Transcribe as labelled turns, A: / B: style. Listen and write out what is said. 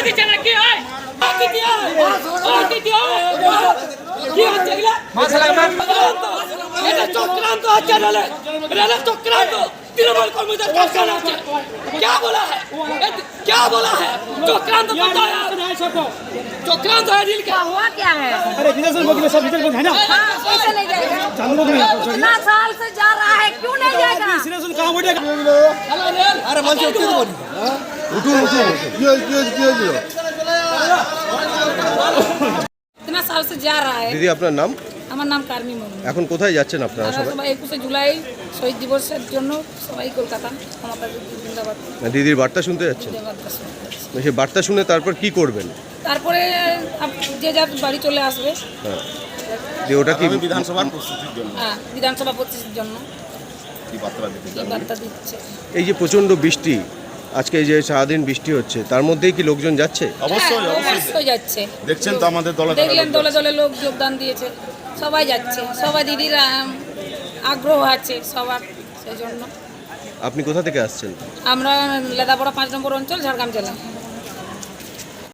A: चक्रांत चक्रांत तृणमूल कांग्रेस कारखाना क्या बोला है चक्रांत बताया चक्रांत है दिल
B: क्या हुआ क्या है?
C: अरे है ना
B: कैसे नहीं जाएगा? इतना साल से जा रहा है क्यों नहीं जाएगा?
D: अरे मंच
B: इतना साल से जा रहा है।
E: দিদি আপনার নাম?
B: আমার নাম কার্মি মুর্মু।
E: এখন কোথায় যাচ্ছেন আপনারা সবাই?
B: 21শে জুলাই শহীদ দিবসের জন্য সবাই কলকাতা মমতা জিন্দাবাদ
E: দিদির বার্তা শুনতে যাচ্ছেন? সেই বার্তা শুনে তারপর কি করবেন?
B: তারপরে যে যার বাড়ি চলে আসবে।
E: হ্যাঁ, যে ওটা কি
D: বিধানসভার প্রস্তুতির জন্য?
B: হ্যাঁ, বিধানসভা প্রস্তুতির জন্য
D: কি বার্তা
B: দিচ্ছে।
E: এই যে প্রচণ্ড বৃষ্টি, আজকে এই যে সারাদিন বৃষ্টি হচ্ছে, তার মধ্যেই কি লোকজন যাচ্ছে?
B: অবশ্যই যাচ্ছে।
D: দেখছেন তো আমাদের
B: দেখলেন দলে দলে লোক যোগদান দিয়েছে, সবাই যাচ্ছে, সবাই দিদির আগ্রহ আছে সবার, সেই জন্য।
E: আপনি কোথা থেকে আসছেন?
B: আমরা লেদাপাড়া 5 নম্বর অঞ্চল, ঝাড়গ্রাম জেলা।